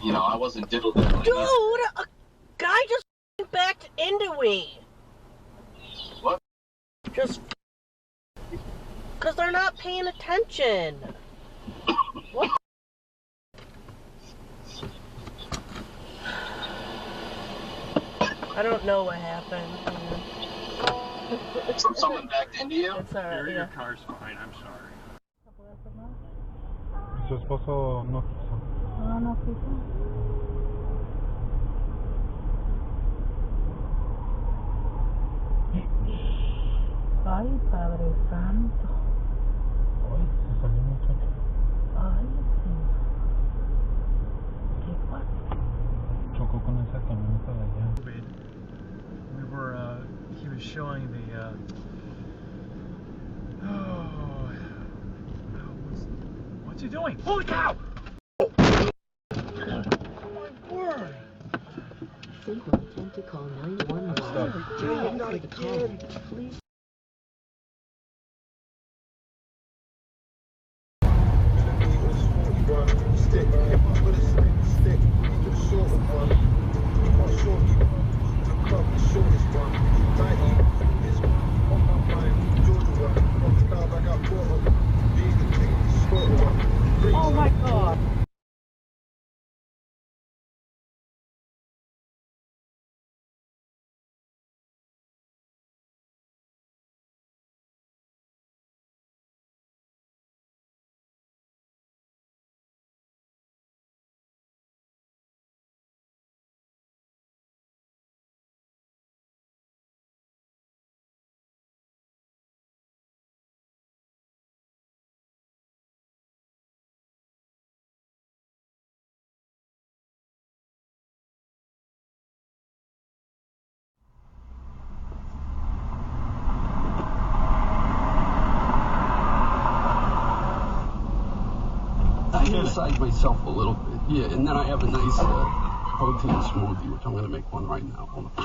You know, I wasn't diddled in. Dude, a guy just backed into me. What? Just because they're not paying attention. What? I don't know what happened. From someone backed into you? It's alright, Your car's fine, I'm sorry. Su esposo no quiso. No, no quiso. Ay, Padre Santo. Ay, se salió muchacho. Ay, sí. ¿Qué pasa? Chocó con esa camioneta de allá. We were, he was showing the, what's he doing? Holy cow! Oh my word! Think will attempt to call 911. Dude, not For the call, again. please. Stick, with a stick, the short one, not short, cut the shortest one, tighty is on my mind, Jordan one, off the car back up, bottom, being the short one. Oh my God. I inside myself a little bit, yeah, and then I have a nice protein smoothie, which I'm going to make one right now. Hold on.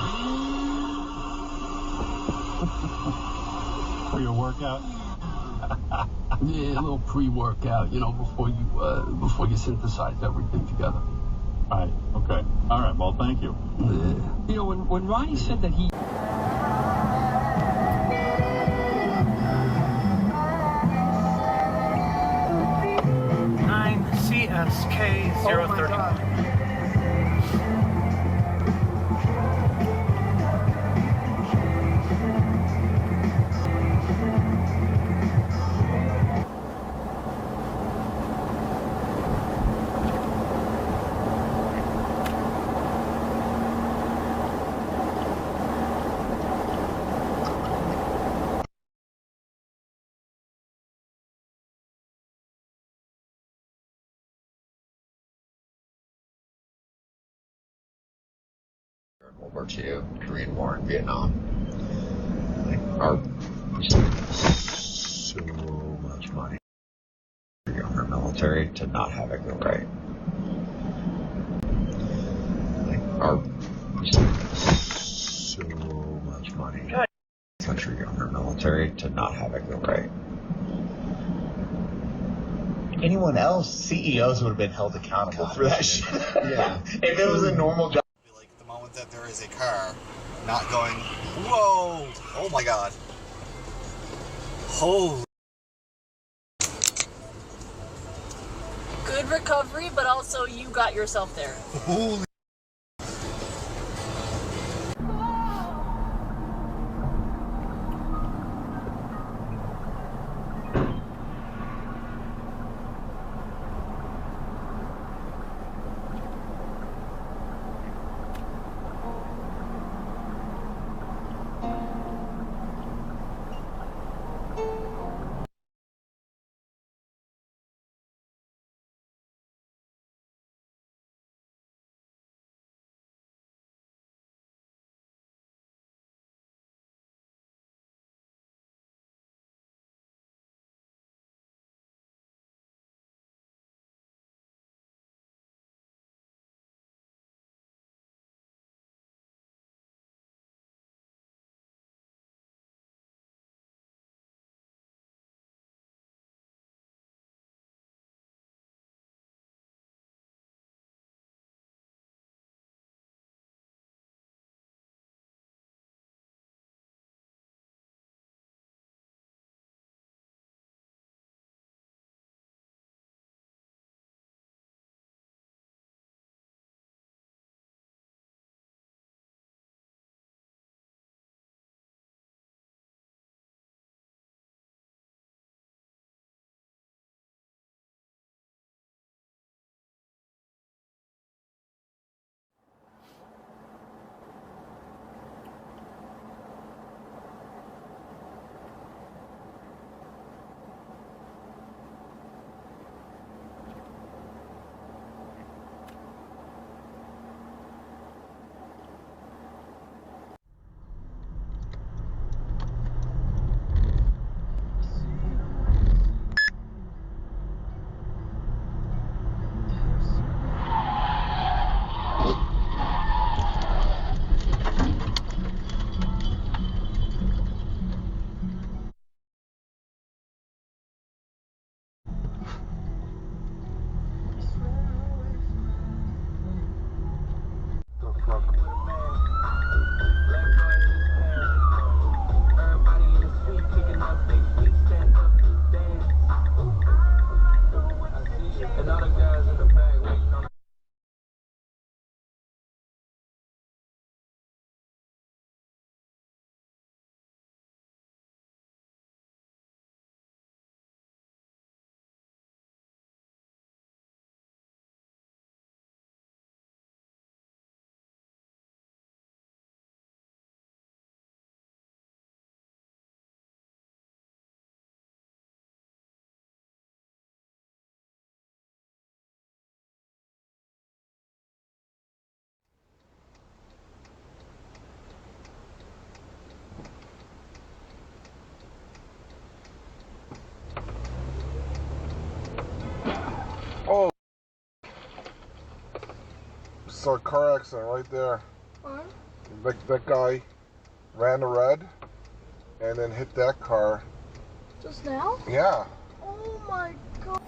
For your workout? Yeah, a little pre-workout, you know, before you synthesize everything together. Right, okay. All right, well, thank you. Yeah. You know, when Ronnie said that he... CSK031. World War II, Korean War, and Vietnam. Our so much money on our military to not have it go right. Our so much money country on our military to not have it go right. Anyone else, CEOs would have been held accountable for that shit. Yeah. If it was a normal job. Like the moment that there is a car not going, whoa, oh my God. Holy. Good recovery, but also you got yourself there. Holy. saw a car accident right there. What? That guy ran the red and then hit that car. Just now? Yeah. Oh my god.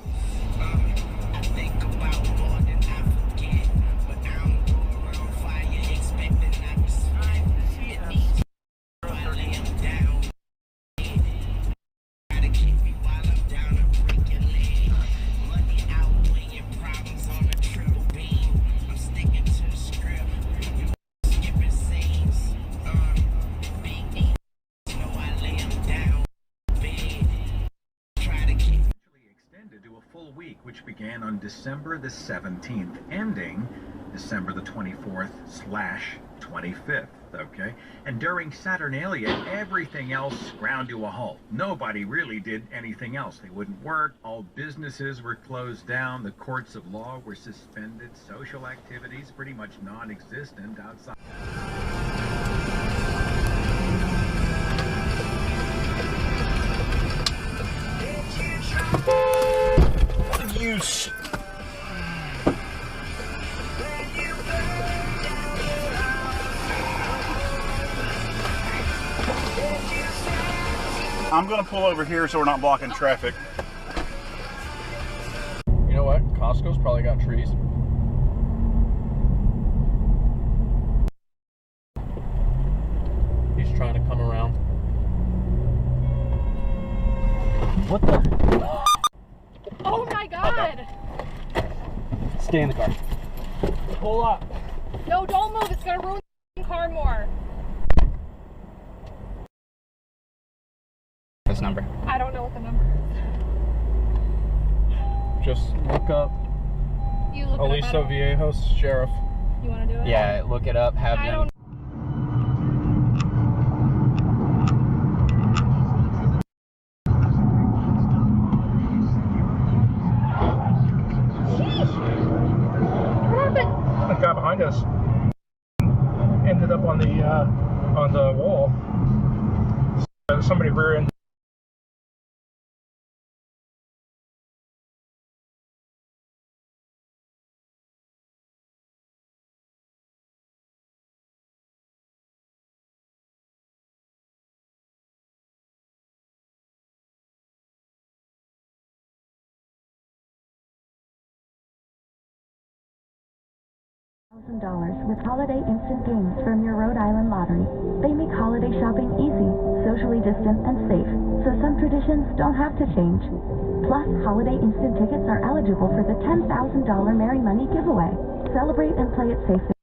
To a full week, which began on December the 17th, ending December the 24th/25th, okay? And during Saturnalia, everything else ground to a halt. Nobody really did anything else. They wouldn't work, all businesses were closed down, the courts of law were suspended, social activities pretty much non-existent outside. Use. I'm gonna pull over here so we're not blocking traffic. You know what? Costco's probably got trees. He's trying to come around. What the? Oh my god! Stay in the car. Pull up. No, don't move. It's gonna ruin the car more. This number. I don't know what the number is. Just look up You look Aliso it up. Viejos, sheriff. You wanna do it? Yeah, look it up. Have I them. don't. The guy behind us ended up on the wall. Somebody rear-ended. $1,000 with Holiday Instant Games from your Rhode Island lottery. They make holiday shopping easy, socially distant, and safe, so some traditions don't have to change. Plus, Holiday Instant tickets are eligible for the $10,000 Merry Money giveaway. Celebrate and play it safely.